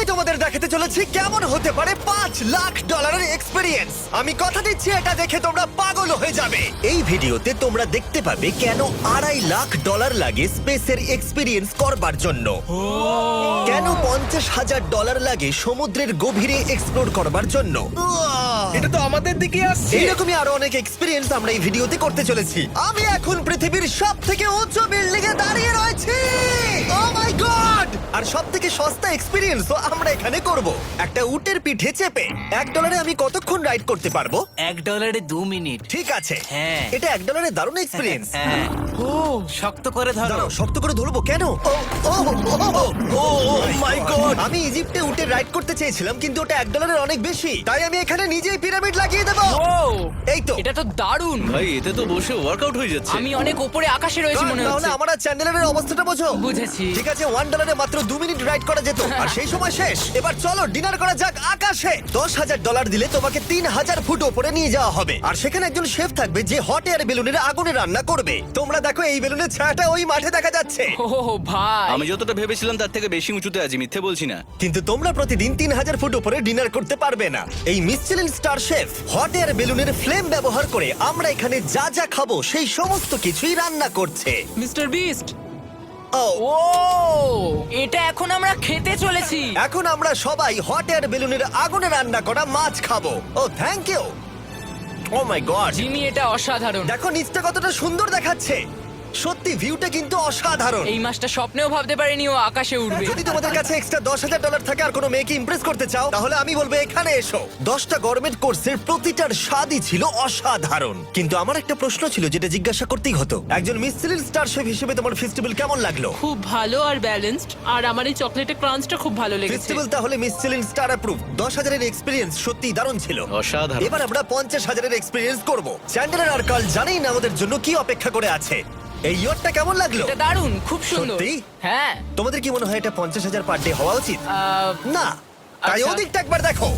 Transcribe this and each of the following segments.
আমি তোমাদের দেখাতে চলেছি কেমন হতে পারে $5 লাখ এক্সপেরিয়েন্স। আমি কথা দিচ্ছি এটা দেখে তোমরা পাগল হয়ে যাবে। এই ভিডিওতে তোমরা দেখতে পাবে কেন $2.5 লাখ লাগে স্পেসের এক্সপেরিয়েন্স করবার জন্য, কেন $50,000 লাগে সমুদ্রের গভীরে এক্সপ্লোর করবার জন্য। এটা তো আমাদের দিকে আসছে। এইরকমই আরো অনেক এক্সপেরিয়েন্স আমরা এই ভিডিওতে করতে চলেছি। আমি এখন পৃথিবীর সবথেকে উঁচু বিল্ডিং এ দাঁড়িয়ে রয়েছি। ও মাই গড! আর সবথেকে সস্তা এক্সপেরিয়েন্সও আমরা এখানে করব, একটা উটের পিঠে চেপে। $1 আমি কতক্ষণ রাইড করতে পারবো? $1 2 মিনিট। ঠিক আছে, হ্যাঁ। এটা $1 দারুণ এক্সপেরিয়েন্স। হ্যাঁ। ও শক্ত করে ধরো। দাঁড়াও, শক্ত করে ধরবো কেন? মাই গড! আমি ইজিপ্টে উটে রাইড করতে চেয়েছিলাম, কিন্তু ওটা $1 অনেক বেশি, তাই আমি এখানে নিজেই পিরামিড লাগিয়ে দেবো। ও এই তো। এটা তো দারুণ। ভাই এতে তো বসে ওয়ার্কআউট হয়ে যাচ্ছে। আমি অনেক উপরে আকাশে রয়েছি মনে তাহলে হচ্ছে। আমার আর চ্যান্ডেলের অবস্থাটা বোঝো। বুঝেছি। ঠিক আছে, $1 মাত্র 2 মিনিট রাইড করা যেত, আর সেই সময় শেষ। এবার চলো ডিনার করা যাক আকাশে। $10,000 দিলে তোমাকে 3,000 ফুট উপরে নিয়ে যাওয়া হবে, আর সেখানে একজন শেফ থাকবে যে হট এয়ার বেলুনের আগুনে রান্না করবে। তোমরা দেখো এই বেলুনের ছায়াটা ওই মাঠে দেখা যাচ্ছে। ও ভাই, আমি যতটা ভেবেছিলাম তার থেকে বেশি উঁচুতে আছি, মিথ্যে বলছি না। কিন্তু তোমরা প্রতিদিন 3,000 ফুট উপরে ডিনার করতে পারবে না। এই Michelin star chef hot air বেলুনের ফ্লেম ব্যবহার করে আমরা এখানে যা যা খাবো সেই সমস্ত কিছুই রান্না করছে। Mister beast. ও ও এটা এখন আমরা খেতে চলেছি। এখন আমরা সবাই হট এয়ার বেলুনের আগুনে রান্না করা মাছ খাবো। Oh thank you. Oh my God, Jimmy এটা অসাধারণ। দেখো নিচটা কতটা সুন্দর দেখাচ্ছে। সত্যি ভিউটা কিন্তু অসাধারণ। এই মাসটা স্বপ্নেও ভাবতে পারিনি ও আকাশে উঠবে। যদি তোমাদের কাছে এক্সট্রা $10,000 থাকে আর কোনো মেয়েকে ইমপ্রেস করতে চাও, তাহলে আমি বলবো এখানে এসো। 10টা গরমেট কোর্সের প্রতিটার স্বাদই ছিল অসাধারণ। কিন্তু আমার একটা প্রশ্ন ছিল যেটা জিজ্ঞাসা করতেই হতো, একজন মিচেলিন স্টার শেফ হিসেবে তোমার ফেস্টিভ্যাল কেমন লাগলো? খুব ভালো আর ব্যালেন্সড, আর আমার এই চকলেটের ক্রাঞ্চটা খুব ভালো লেগেছে। ফেস্টিভ্যাল তাহলে মিচেলিন স্টার অ্যাপ্রুভ। 10,000 এক্সপেরিয়েন্স সত্যিই দারুণ ছিল। অসাধারণ। এবার আমরা 50,000 এক্সপেরিয়েন্স করব। চ্যান্ডেলার আর কার্ল জানেই না আমাদের জন্য কি অপেক্ষা করে আছে। এই ইয়ারটা কেমন লাগলো? এটা দারুণ, খুব সুন্দর। সত্যি? হ্যাঁ। তোমাদের কি মনে হয় এটা 50,000 পার ডে হওয়া উচিত? না, তাই আচ্ছা। ওদিকটা একবার দেখো।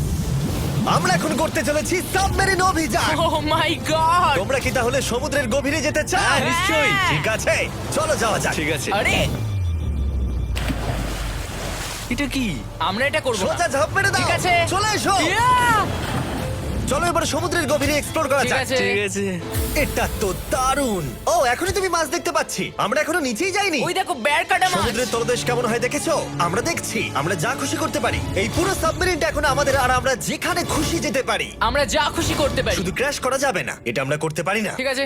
আমরা এখন করতে চলেছি সাবমেরিন অভিযান। ও মাই গড। তোমরা কি তাহলে সমুদ্রের গভীরে যেতে চাও? হ্যাঁ, নিশ্চয়ই। ঠিক আছে, চলো যাওয়া যাক। ঠিক আছে। আরে এটা কি? আমরা এটা করব না। সোজা ঝাঁপ মেরে দাও। ঠিক আছে। চলে এসো। Yeah! চলো এবার সমুদ্রের গভীরে এক্সপ্লোর করা ঠিক যাক। আছে। ঠিক আছে। এটা তো দারুণ। ও এখনই তুমি মাছ দেখতে পাচ্ছি, আমরা এখনো নিচেই যাইনি। ওই দেখো বের কাটা মাছ। সমুদ্রের তলদেশ কেমন হয় দেখেছো? আমরা দেখছি, আমরা যা খুশি করতে পারি। এই পুরো সাবমেরিনটা এখন আমাদের, আর আমরা যেখানে খুশি যেতে পারি। আমরা যা খুশি করতে পারি। শুধু ক্র্যাশ করা যাবে না, এটা আমরা করতে পারি না। ঠিক আছে।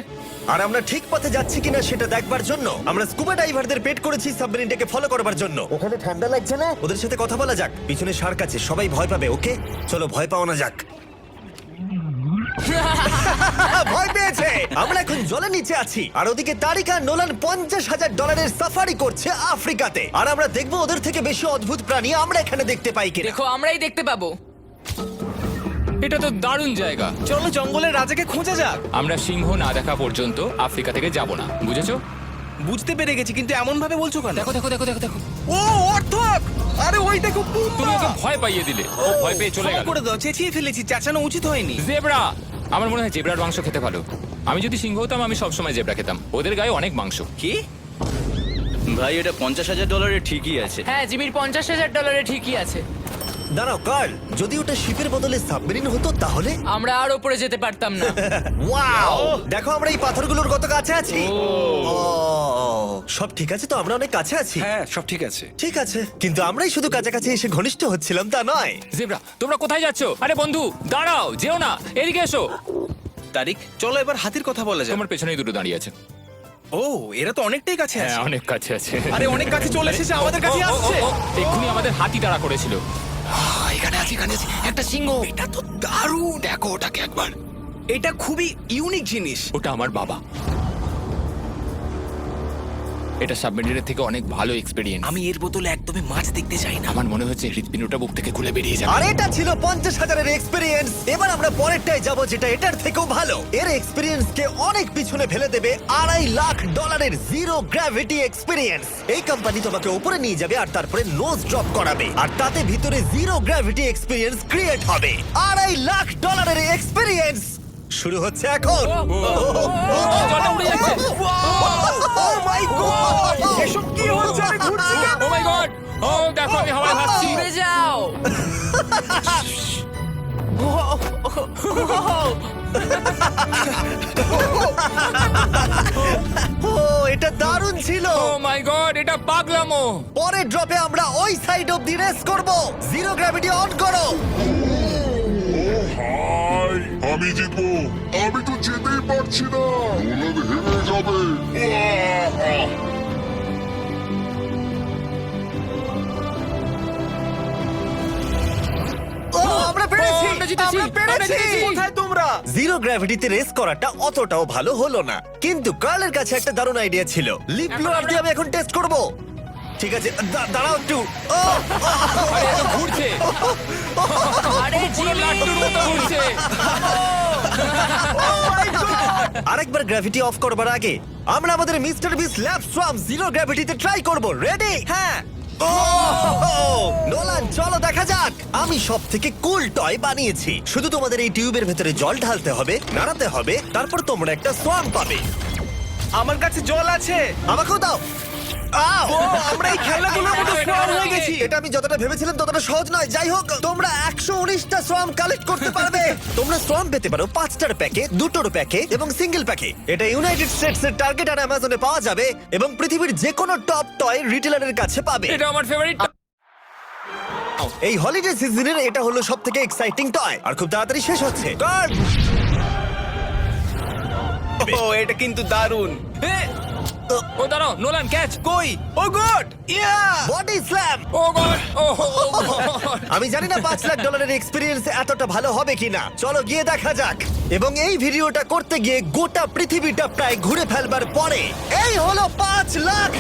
আর আমরা ঠিক পথে যাচ্ছি কিনা সেটা দেখবার জন্য আমরা স্কুবা ডাইভারদের পেড করেছি সাবমেরিনটাকে ফলো করবার জন্য। ওখানে ঠান্ডা লাগছে না? ওদের সাথে কথা বলা যাক। পিছনে শার্ক আছে, সবাই ভয় পাবে। ওকে চলো ভয় পাও না যাক। ভয় পেয়েছে। আমরা এখন জলের নিচে আছি, আর ওদিকে তারিকা নোলান $50,000 সাফারি করছে আফ্রিকাতে। আর আমরা দেখবো ওদের থেকে বেশি অদ্ভুত প্রাণী আমরা এখানে দেখতে পাই কিনা। দেখো আমরাই দেখতে পাবো। এটা তো দারুণ জায়গা। চলো জঙ্গলের রাজাকে খোঁজা যাক। আমরা সিংহ না দেখা পর্যন্ত আফ্রিকা থেকে যাব না, বুঝেছো? বুঝতে পেরে গেছি, কিন্তু এমন ভাবে বলছো কেন? দেখো দেখো দেখো দেখো দেখো, ও অর্থক! আরে ওই দেখো তুমি ওকে ভয় পাইয়ে দিলে, ও ভয় পেয়ে চলে গেল। করে দাও, চেঁচিয়ে ফেলেছি, চেঁচানো উচিত হয়নি। জেব্রা, আমার মনে হয় জেব্রার মাংস খেতে ভালো। আমি যদি সিংহ হতাম আমি সবসময় জেব্রা খেতাম, ওদের গায়ে অনেক মাংস। কি? ভাই এটা $50,000 ঠিকই আছে। হ্যাঁ, জিমির $50,000 ঠিকই আছে। দাঁড়াও কার্ল, যদি ওটা শিপের বদলে সাবমেরিন হতো তাহলে? আমরা আর উপরে যেতে পারতাম না। ওয়াও, দেখো আমরা এই পাথরগুলোর কত কাছে আছি। ও, সব ঠিক আছে তো? আমরা অনেক কাছে আছি। হ্যাঁ সব ঠিক আছে। ঠিক আছে, কিন্তু আমরাই শুধু কাছাকাছি এসে ঘনিষ্ঠ হচ্ছিলাম তা নয়। জেব্রা, তোমরা কোথায় যাচ্ছো? আরে বন্ধু দাঁড়াও, যেও না, এদিকে এসো। তারিক চলো এবার হাতির কথা বলা যাক। তোমার পেছনেই দুটো দাঁড়িয়ে আছে। ও এরা তো অনেকটাই কাছে হ্যাঁ, আছে। অনেক কাছে আছে। আরে অনেক কাছে চলে এসেছে, আমাদের কাছে আসছে। এক্ষুনি আমাদের হাতি তাড়া করেছিল। এখানে আছে একটা সিংহ। এটা তো দারুণ, দেখো ওটাকে একবার। এটা খুবই ইউনিক জিনিস। ওটা আমার বাবা। এটা সাবমেরিনের থেকে অনেক ভালো এক্সপেরিয়েন্স। আমি এর বোতলে একদমই মাছ দেখতে চাই না। আমার মনে হচ্ছে হৃৎপিণ্ডটা বুক থেকে খুলে বেরিয়ে যাবে। আর এটা ছিল 50,000 এক্সপেরিয়েন্স। এবার আমরা পরেরটায় যাব যেটা এটার থেকেও ভালো। এর এক্সপেরিয়েন্স কে অনেক পিছনে ফেলে দেবে। $2.5 লাখ জিরো গ্র্যাভিটি এক্সপেরিয়েন্স। এই কোম্পানি তোমাকে উপরে নিয়ে যাবে আর তারপরে নোজ ড্রপ করাবে, আর তাতে ভিতরে জিরো গ্র্যাভিটি এক্সপেরিয়েন্স ক্রিয়েট হবে। $2.5 লাখ এক্সপেরিয়েন্স শুরু হচ্ছে এখন। জলটা উড়ে যাচ্ছে। Oh my God! এসব কি হচ্ছে? আমি ঘুরছি কেন? ও মাই গড! ও দেখো আমি হাওয়ায় ভাসছি। উড়ে যাও। ও এটা দারুণ ছিল। ও মাই গড, এটা পাগলামো। পরের ড্রপে আমরা ওই সাইড অফ দি রেস করব। জিরো গ্র্যাভিটি অন করো। হাই, আমি জিতবো। আমি তো যেতেই পারছি না, নোলান হেরে যাবে। ও আমরা পেরেছি, আমরা জিতেছি, আমরা পেরেছি। আমরা জিতেছি। কোথায় তোমরা? জিরো গ্র্যাভিটিতে রেস করাটা অতটাও ভালো হলো না, কিন্তু কার্লের কাছে একটা দারুণ আইডিয়া ছিল। লিপ ব্লোয়ার দিয়ে আমি এখন টেস্ট করব। ঠিক আছে, দাঁড়াও একটু। ও, আরে এ তো ঘুরছে, আরে পুরো জিমি লাট্টুর মতো ঘুরছে। আরেকবার গ্র্যাভিটি অফ করবার আগে আমরা আমাদের মিস্টার বিস ল্যাব সোয়াম জিরো গ্র্যাভিটিতে ট্রাই করব। রেডি? হ্যাঁ। নোলান চলো দেখা যাক। আমি সব থেকে কুল টয় বানিয়েছি। শুধু তোমাদের এই টিউবের ভেতরে জল ঢালতে হবে, নাড়াতে হবে, তারপর তোমরা একটা সোয়াম পাবে। আমার কাছে জল আছে। আমাকেও দাও। আও! আমরা এই খেলাগুলোর মতো স্ট্রং হয়ে গেছি। এটা আমি যতটা ভেবেছিলাম ততটা সহজ নয়। যাই হোক, তোমরা 119টা সোয়াম কালেক্ট করতে পারবে। তোমরা সোয়াম পেতে পারো 5টার প্যাকে, 2টোর প্যাকে এবং সিঙ্গেল প্যাকে। এটা ইউনাইটেড স্টেটস এর টার্গেট আর অ্যামাজনে পাওয়া যাবে এবং পৃথিবীর যে কোনো টপ টয় রিটেলারের কাছে পাবে। এটা আমার ফেভারিট। এই হলিডে সিজনের এটা হলো সবথেকে এক্সাইটিং টয় আর খুব তাড়াতাড়ি শেষ হচ্ছে। গার্ড! ও এটা কিন্তু দারুণ। ও দাঁড়াও, নোলান ক্যাচ। কই? Oh God! Yeah! Body slam! Oh God, oh God. আমি জানি না $5 লাখ এক্সপেরিয়েন্স এতটা ভালো হবে কিনা। চলো গিয়ে দেখা যাক। এবং এই ভিডিওটা করতে গিয়ে গোটা পৃথিবীটা প্রায় ঘুরে ফেলবার পরে এই হলো $5 লাখ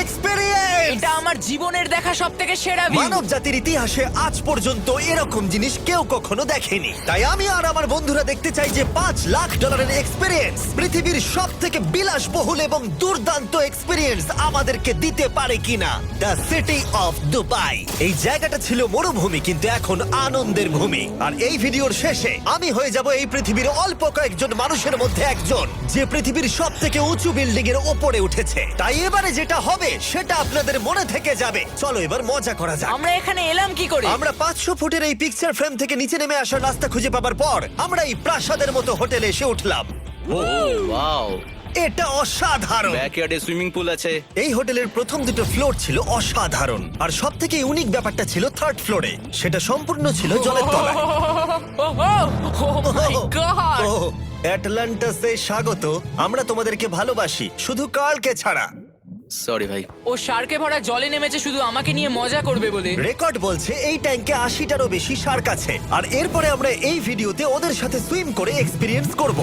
এক্সপেরিয়েন্স। এটা আমার জীবনের দেখা সবথেকে সেরা ভিউ। মানব জাতির ইতিহাসে আজ পর্যন্ত এরকম জিনিস কেউ কখনো দেখেনি। তাই আমি আর আমার বন্ধুরা দেখতে চাই যে $5 লাখ এক্সপেরিয়েন্স পৃথিবীর সব থেকে বিলাসবহুল এবং দুর্দান্ত এক্সপেরিয়েন্স আমাদেরকে দিতে পারে কিনা। The city of Dubai. এই জায়গাটা ছিল মরুভূমি, কিন্তু এখন আনন্দের ভূমি। আর এই ভিডিওর শেষে আমি হয়ে যাব এই পৃথিবীর অল্প কয়েকজন মানুষের মধ্যে একজন, যে পৃথিবীর সব থেকে উঁচু বিল্ডিং এর ওপরে উঠেছে। তাই এবারে যেটা হবে সেটা আপনাদের মনে থেকে যাবে। চলো এবার মজা করা যাক। আমরা এখানে এলাম কি করে? আমরা 500 ফুটের এই পিকচার ফ্রেম থেকে নিচে নেমে আসার রাস্তা খুঁজে পাবার পর আমরা এই প্রাসাদের মতো হোটেলে এসে উঠলাম। ওয়াও! এটা অসাধারণ। ব্যাকইয়ার্ডে সুইমিং পুল আছে। এই হোটেলের প্রথম দুটো ফ্লোর ছিল অসাধারণ, আর সব থেকে ইউনিক ব্যাপারটা ছিল থার্ড ফ্লোরে। সেটা সম্পূর্ণ ছিল জলের তলায়। ও মাই গড! ও অ্যাটলান্টাসে স্বাগত। আমরা তোমাদেরকে ভালোবাসি, শুধু কার্লকে ছাড়া। সরি ভাই। ও শার্কে ভরা জলে নেমেছে শুধু আমাকে নিয়ে মজা করবে বলে। রেকর্ড বলছে এই ট্যাঙ্কে 80টারও বেশি শার্ক আছে। আর এরপরে আমরা এই ভিডিওতে ওদের সাথে সুইম করে এক্সপেরিয়েন্স করব।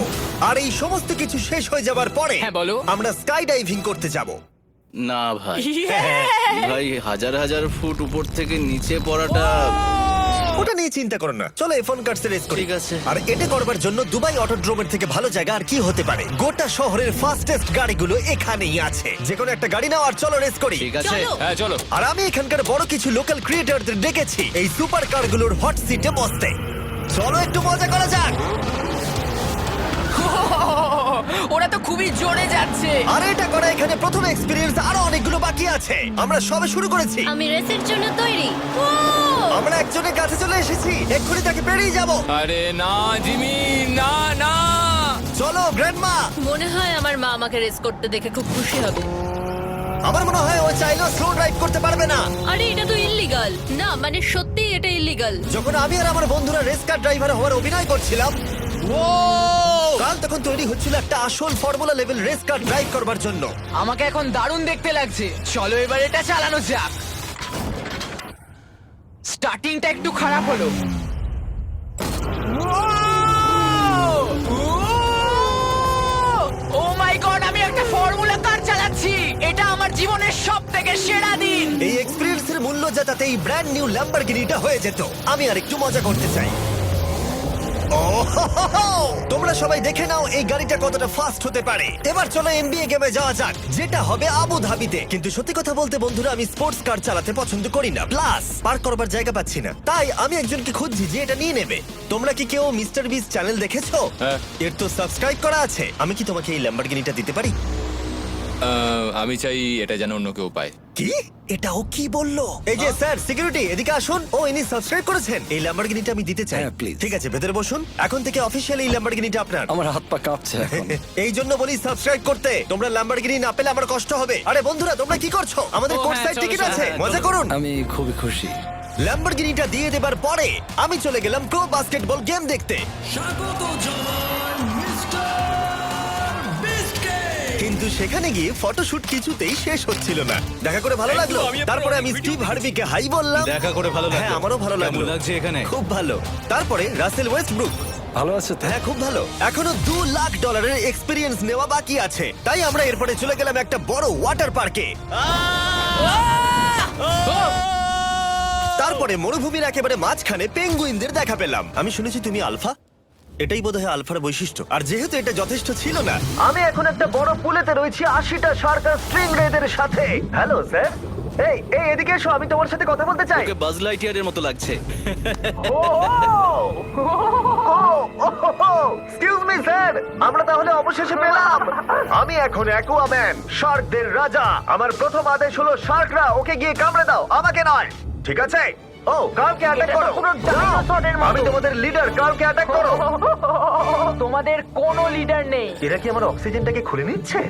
আর এই সমস্ত কিছু শেষ হয়ে যাবার পরে হ্যাঁ, বলো। আমরা স্কাই ডাইভিং করতে যাব। না ভাই, হ্যাঁ। ভাই হাজার হাজার ফুট উপর থেকে নিচে পড়াটা। ওটা নিয়ে চিন্তা করো না, চলো ফোন কার্ডসে রেস করি। ঠিক আছে। আর এটা করবার জন্য দুবাই অটোড্রোমের থেকে ভালো জায়গা আর কি হতে পারে। গোটা শহরের ফাস্টেস্ট গাড়িগুলো এখানেই আছে। যে কোনো একটা গাড়ি নাও আর চলো রেস করি। ঠিক আছে। হ্যাঁ চলো। আর আমি এখানকার বড় কিছু লোকাল ক্রিয়েটরদের ডেকেছি এই সুপার কারগুলোর হট সিটে বসতে। চলো একটু মজা করা যাক। ওরা তো খুবই জোরে যাচ্ছে। আর এটা করা এখানে প্রথম এক্সপেরিয়েন্স, আরো অনেকগুলো বাকি আছে। আমরা সবে শুরু করেছি। আমি রেসের জন্য তৈরি। আমরা একজনের কাছে চলে এসেছি, এক্ষুনি তাকে পেরিয়ে যাব। আরে না জিমি, না না। চলো গ্র্যান্ডমা। মনে হয় আমার মা আমাকে রেস করতে দেখে খুব খুশি হবে। আমার মনে হয় ও চাইলেও স্লো ড্রাইভ করতে পারবে না। আরে এটা তো ইল্লিগাল। না মানে সত্যি এটা ইল্লিগাল। যখন আমি আর আমার বন্ধুরা রেস কার ড্রাইভার হওয়ার অভিনয় করছিলাম, কাল তখন তৈরি হচ্ছিল একটা আসল formula level race car drive করবার জন্য। আমাকে এখন দারুণ দেখতে লাগছে। চলো এবার এটা চালানো যাক। স্টার্টিংটা একটু খারাপ হলো। ও মাই গড, আমি একটা ফর্মুলা কার চালাচ্ছি। এটা আমার জীবনের সবথেকে সেরা দিন। এই এক্সপেরিয়েন্সের মূল্য যা, তাতে এই ব্র্যান্ড নিউ ল্যাম্বরগিনিটা হয়ে যেত। আমি আর একটু মজা করতে চাই। তোমরা সবাই দেখে নাও এই গাড়িটা কতটা ফাস্ট হতে পারে। এবার চলো এনবিএ গেমে যাওয়া যাক, যেটা হবে আবু ধাবিতে। কিন্তু সত্যি কথা বলতে বন্ধুরা, আমি স্পোর্টস কার চালাতে পছন্দ করি না, প্লাস পার্ক করবার জায়গা পাচ্ছি না। তাই আমি একজনকে খুঁজছি যে এটা নিয়ে নেবে। তোমরা কি কেউ মিস্টার বিস চ্যানেল দেখেছো? হ্যাঁ। এর তো সাবস্ক্রাইব করা আছে। আমি কি তোমাকে এই ল্যাম্বরগিনিটা দিতে পারি? আমি চাই এটা যেন অন্য কেউ পায়। কি এটাও কি বললো? এই যে স্যার সিকিউরিটি এদিকে আসুন। ও ইনি সাবস্ক্রাইব করেছেন। এই ল্যাম্বরগিনিটা আমি দিতে চাই। হ্যাঁ, please. ঠিক আছে ভেতরে বসুন। এখন থেকে অফিশিয়ালি এই ল্যাম্বরগিনিটা আপনার। আমার হাত পা কাঁপছে এখন। এই জন্য বলি সাবস্ক্রাইব করতে। তোমরা ল্যাম্বরগিনি না পেলে আমার কষ্ট হবে। আরে বন্ধুরা তোমরা কি করছো? আমাদের ও, কোর্স হ্যাঁ, সাইড চলো, টিকিট চলো, আছে, হ্যাঁ, মজা চলো। করুন। আমি খুবই খুশি। ল্যাম্বরগিনিটা দিয়ে দেবার পরে আমি চলে গেলাম প্রো বাস্কেটবল গেম দেখতে। কিন্তু সেখানে গিয়ে ফটোশুট কিছুতেই শেষ হচ্ছিল না। দেখা করে ভালো লাগলো। তারপরে আমি স্টিভ হার্ভিকে হাই বললাম। দেখা করে ভালো লাগলো। হ্যাঁ আমারও ভালো লাগলো। কেমন লাগছে এখানে? খুব ভালো। তারপরে রাসেল ওয়েস্টব্রুক। ভালো আছে তো? হ্যাঁ খুব ভালো। এখনো $2 লাখ এক্সপিরিয়েন্স নেওয়া বাকি আছে। তাই আমরা এরপরে চলে গেলাম একটা বড় ওয়াটার পার্কে। তারপরে মরুভূমির একেবারে মাঝখানে পেঙ্গুইনদের দেখা পেলাম। আমি শুনেছি তুমি আলফা। এটাই বোধহয় আলফার বৈশিষ্ট্য। আর যেহেতু এটা যথেষ্ট ছিল না, আমি এখন একটা বড় পুলেতে রয়েছি 80টা শার্ক আর স্ট্রিং রেদের সাথে। Hello sir. এই এই এদিকে এসো, আমি তোমার সাথে কথা বলতে চাই। ওকে বাজ লাইটইয়ারের মতো লাগছে। এক্সকিউজ মি স্যার, আমরা তাহলে অবশেষে পেলাম। আমি এখন অ্যাকুয়াম্যান, শার্কদের রাজা। আমার প্রথম আদেশ হলো শার্করা ওকে গিয়ে কামড়ে দাও, আমাকে নয়। ঠিক আছে? ও কালকে অ্যাটাক করো। আমি তোমাদের লিডার, কালকে অ্যাটাক করো। তোমাদের কোনো লিডার নেই। এরা কি আমার অক্সিজেনটাকে খুলে নিচ্ছে?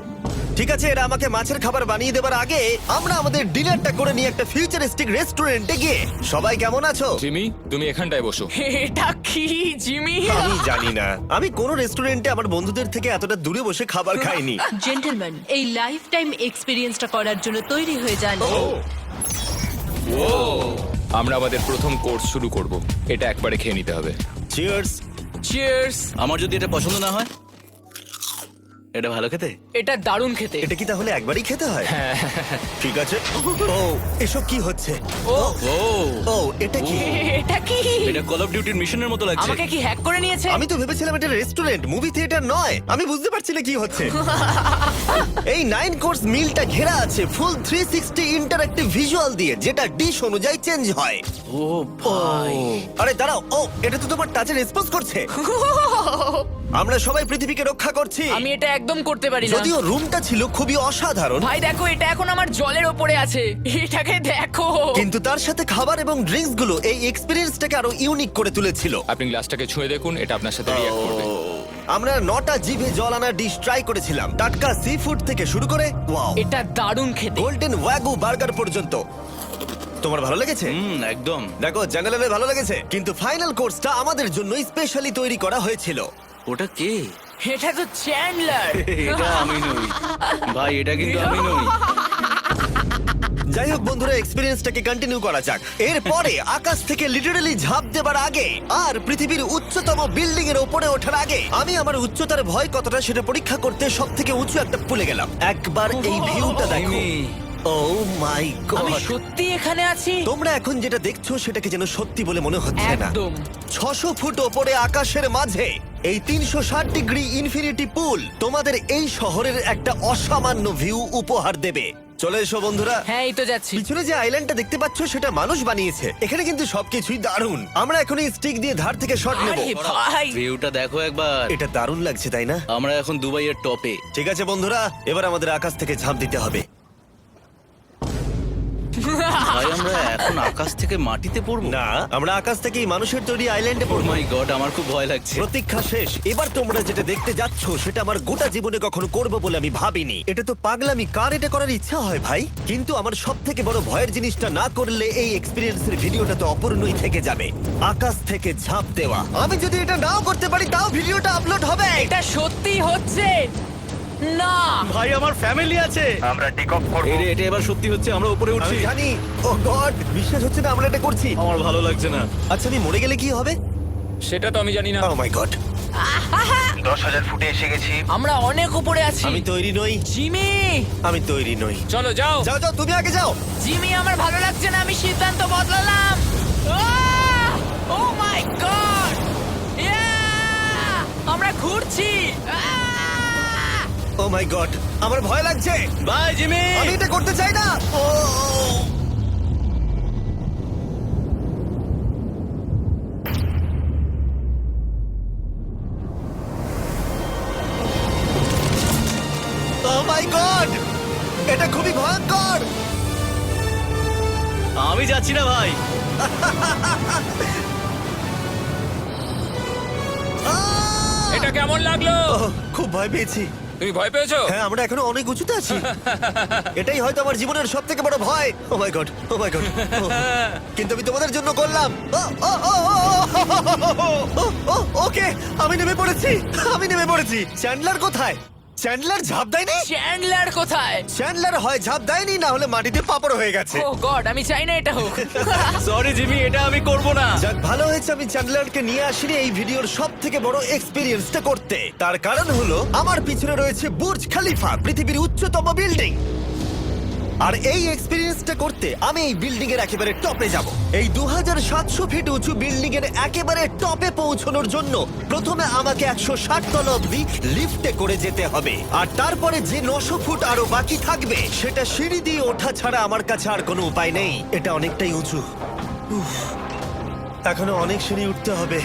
ঠিক আছে, এরা আমাকে মাছের খাবার বানিয়ে দেবার আগে আমরা আমাদের ডিনারটা করে নিয়ে একটা ফিউচারিস্টিক রেস্টুরেন্টে গিয়ে। সবাই কেমন আছো? জিমি, তুমি এখানটায় বসো। এটা কি জিমি? আমি জানি না, আমি কোন রেস্টুরেন্টে আমার বন্ধুদের থেকে এতটা দূরে বসে খাবার খাইনি। জেন্টলম্যান, এই লাইফ টাইম এক্সপিরিয়েন্সটা করার জন্য তৈরি হয়ে যান। আমরা আমাদের প্রথম কোর্স শুরু করব। এটা একবারে খেয়ে নিতে হবে। চিয়ার্স। চিয়ার্স। আমার যদি এটা পছন্দ না হয়? এটা ভালো খেতে? এটা দারুণ খেতে। এটা কি তাহলে একবারই খেতে হয়? ঠিক আছে। ও এসব কি হচ্ছে? ও ও এটা কি? এটা কি? এটা কল অফ ডিউটির মিশনের মতো লাগছে। আমাকে কি হ্যাক করে নিয়েছে? আমি তো ভেবেছিলাম এটা রেস্টুরেন্ট, মুভি থিয়েটার নয়। আমি বুঝতে পারছি না কি হচ্ছে। এই 9 কোর্স মিলটা ঘেরা আছে ফুল 360 ইন্টারঅ্যাক্টিভ ভিজুয়াল দিয়ে, যেটা ডিশ অনুযায়ী চেঞ্জ হয়। ও ভাই, আরে দাঁড়াও, ও এটা তো তোমার টাচে রেসপন্স করছে। আমরা সবাই পৃথিবীকে রক্ষা করছি। আমি এটা একদম করতে পারি না। যদিও রুমটা ছিল খুবই অসাধারণ, ভাই দেখো, এটা এখন আমার জলের ওপরে আছে। এটাকে দেখো। কিন্তু তার সাথে খাবার এবং ড্রিঙ্কস গুলো এই এক্সপেরিয়েন্সটাকে আরো ইউনিক করে তুলেছিল। আপনি গ্লাসটাকে ছুঁয়ে দেখুন, এটা আপনার সাথে রিঅ্যাক্ট করবে। আমরা 9টা জিভে জল আনা ডিশ ট্রাই করেছিলাম, টাটকা সি ফুড থেকে শুরু করে ওয়াও এটা দারুণ খেতে। গোল্ডেন ওয়াগু বার্গার পর্যন্ত। তোমার ভালো লেগেছে? একদম। দেখো জেনারেলের ভালো লেগেছে, কিন্তু ফাইনাল কোর্সটা আমাদের জন্য স্পেশালি তৈরি করা হয়েছিল। ওটা কে? এটা তো চ্যান্ডলার। এটা আমি নই ভাই, এটা কিন্তু আমি নই। যাই হোক বন্ধুরা, এক্সপেরিয়েন্সটাকে কন্টিনিউ করা যাক। এরপরে আকাশ থেকে লিটারালি ঝাঁপ দেবার আগে আর পৃথিবীর উচ্চতম বিল্ডিং এর উপরে ওঠার আগে আমি আমার উচ্চতার ভয় কতটা সেটা পরীক্ষা করতে সব থেকে উঁচু একটা পুলে গেলাম। একবার এই ভিউটা দেখো। ও মাই আমি গড! সত্যি এখানে আছি। তোমরা এখন যেটা দেখছো সেটাকে যেন সত্যি বলে মনে হচ্ছে না। একদম। 600 ফুট ওপরে আকাশের মাঝে এই 360 ডিগ্রি ইনফিনিটি পুল তোমাদের এই শহরের একটা অসামান্য ভিউ উপহার দেবে। চলে এসো বন্ধুরা। হ্যাঁ, এই তো যাচ্ছি। পিছনে যে আইল্যান্ডটা দেখতে পাচ্ছ সেটা মানুষ বানিয়েছে। এখানে কিন্তু সবকিছুই দারুণ। আমরা এখন এই স্টিক দিয়ে ধার থেকে শট নেব। আরে ভাই, ভিউটা দেখো একবার। এটা দারুণ লাগছে তাই না? আমরা এখন দুবাইয়ের টপে। ঠিক আছে বন্ধুরা, এবার আমাদের আকাশ থেকে ঝাঁপ দিতে হবে। ভাই আমরা এখন আকাশ থেকে মাটিতে পড়বো? না, আমরা আকাশ থেকেই মানুষের তৈরি আইল্যান্ডে ও পড়বো। মাই গড, আমার খুব ভয় লাগছে। প্রতীক্ষা শেষ। এবার তোমরা যেটা দেখতে যাচ্ছ সেটা আমার গোটা জীবনে কখনো করবো বলে আমি ভাবিনি। এটা তো পাগলামি, কার এটা করার ইচ্ছা হয় ভাই? কিন্তু আমার সব থেকে বড় ভয়ের জিনিসটা না করলে এই এক্সপিরিয়েন্সের ভিডিওটা তো অপূর্ণই থেকে যাবে। আকাশ থেকে ঝাঁপ দেওয়া। আমি যদি এটা নাও করতে পারি তাও ভিডিওটা আপলোড হবে। এটা সত্যি হচ্ছে না। ভাই আমার ফ্যামিলি আছে। আমরা টেক অফ করব। এই রে, এটা এবার সত্যি হচ্ছে, আমরা উপরে আমি উঠছি। জানি। ও গড, বিশ্বাস হচ্ছে না আমরা এটা করছি। আমার ভালো লাগছে না। আচ্ছা আমি মরে গেলে কি হবে? সেটা তো আমি জানি না। ও মাই গড, 10,000 ফুটে এসে গেছি। আমরা অনেক উপরে আছি। আমি তৈরি নই। জিমি, আমি তৈরি নই। চলো যাও। যাও যাও, তুমি আগে যাও। জিমি, আমার ভালো লাগছে না। আমি সিদ্ধান্ত বদলালাম। ও মাই গড, আমরা ঘুরছি। ও মাই গড, আমার ভয় লাগছে। Bye Jimmy. আমি এটা করতে চাই না। ও মাই গড, আমি যাচ্ছি না ভাই। এটা কেমন লাগলো? ওহ, খুব ভয় পেয়েছি। তুমি ভয় পেয়েছো? হ্যাঁ, আমরা এখনো অনেক উঁচুতে আছি। এটাই হয়তো আমার জীবনের সব থেকে বড় ভয়। ও my god, O my god. কিন্তু আমি তোমাদের জন্য করলাম। ওকে, আমি নেমে পড়েছি। চ্যান্ডলার কোথায়? চ্যান্ডলার ঝাঁপ দেয়নি? চ্যান্ডলার কোথায়? চ্যান্ডলার হয় ঝাঁপ দেয়নি, না হলে মাটিতে পাপড় হয়ে গেছে। ও গড, আমি চাই না এটা হোক। সরি জিমি, এটা আমি করব না। যাক, ভালো হয়েছে আমি চ্যান্ডলারকে নিয়ে আসিনি এই ভিডিওর সব থেকে বড় এক্সপিরিয়েন্সটা করতে। তার কারণ হলো আমার পিছনে রয়েছে বুর্জ খলিফা, পৃথিবীর উচ্চতম বিল্ডিং। আর এই এক্সপিরিয়েন্সটা করতে আমি এই বিল্ডিং এর একেবারে টপে যাব। এই 2700 ফিট উঁচু বিল্ডিং এর একেবারে টপে পৌঁছানোর জন্য প্রথমে আমাকে 160 তলা অব্দি লিফটে করে যেতে হবে, আর তারপরে যে 900 ফুট আরো বাকি থাকবে সেটা সিঁড়ি দিয়ে ওঠা ছাড়া আমার কাছে আর কোনো উপায় নেই। এটা অনেকটাই উঁচু। উফ, এখনো অনেক সিঁড়ি উঠতে হবে।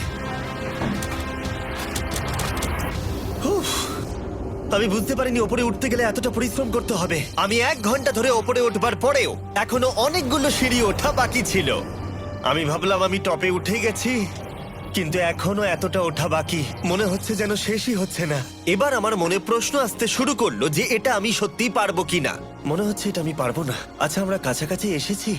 উফ, আমি বুঝতে পারিনি ওপরে উঠতে গেলে এতটা পরিশ্রম করতে হবে। আমি 1 ঘন্টা ধরে ওপরে উঠবার পরেও এখনো অনেকগুলো সিঁড়ি ওঠা বাকি ছিল। আমি ভাবলাম আমি টপে উঠে গেছি, কিন্তু এখনো এতটা ওঠা বাকি। মনে হচ্ছে যেন শেষই হচ্ছে না। এবার আমার মনে প্রশ্ন আসতে শুরু করলো যে এটা আমি সত্যিই পারবো কিনা। মনে হচ্ছে এটা আমি পারবো না। আচ্ছা, আমরা কাছাকাছি এসেছি।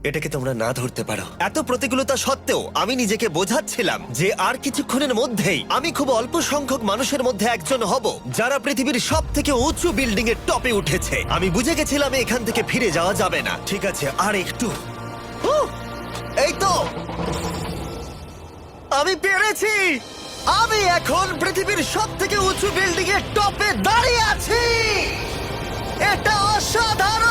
এটাকে তোমরা না ধরতে পারো। এত প্রতিকূলতা সত্ত্বেও আমি নিজেকে বোঝাচ্ছিলাম যে আর কিছুক্ষণের মধ্যেই আমি খুব অল্প সংখ্যক মানুষের মধ্যে একজন হব যারা পৃথিবীর সব থেকে উঁচু বিল্ডিং এর টপে উঠেছে। আমি বুঝে গেছিলাম এখান থেকে ফিরে যাওয়া যাবে না। ঠিক আছে, আর একটু। উহ, এই তো, আমি পেরেছি। আমি এখন পৃথিবীর সব থেকে উঁচু বিল্ডিং এর টপে দাঁড়িয়ে আছি। এটা অসাধারণ।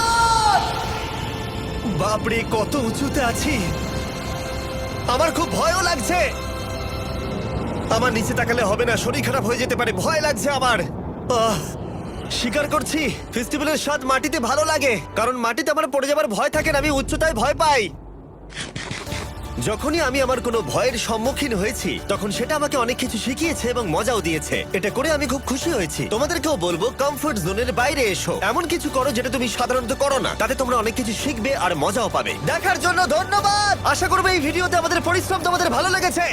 বাপরে, কত উঁচুতে আছি! আমার খুব ভয়ও লাগছে। আমার নিচে তাকালে হবে না, শরীর খারাপ হয়ে যেতে পারে। ভয় লাগছে আমার। স্বীকার করছি, ফেস্টিভ্যালের স্বাদ মাটিতে ভালো লাগে, কারণ মাটিতে আমার পড়ে যাবার ভয় থাকে না। আমি উচ্চতায় ভয় পাই। যখনই আমি আমার কোনো ভয়ের সম্মুখীন হয়েছি তখন সেটা আমাকে অনেক কিছু শিখিয়েছে এবং মজাও দিয়েছে। এটা করে আমি খুব খুশি হয়েছি। তোমাদেরকেও বলবো, কমফোর্ট জোনের বাইরে এসো, এমন কিছু করো যেটা তুমি সাধারণত করো না। তাতে তোমরা অনেক কিছু শিখবে আর মজাও পাবে। দেখার জন্য ধন্যবাদ। আশা করবো এই ভিডিওতে আমাদের পরিশ্রম তোমাদের ভালো লেগেছে।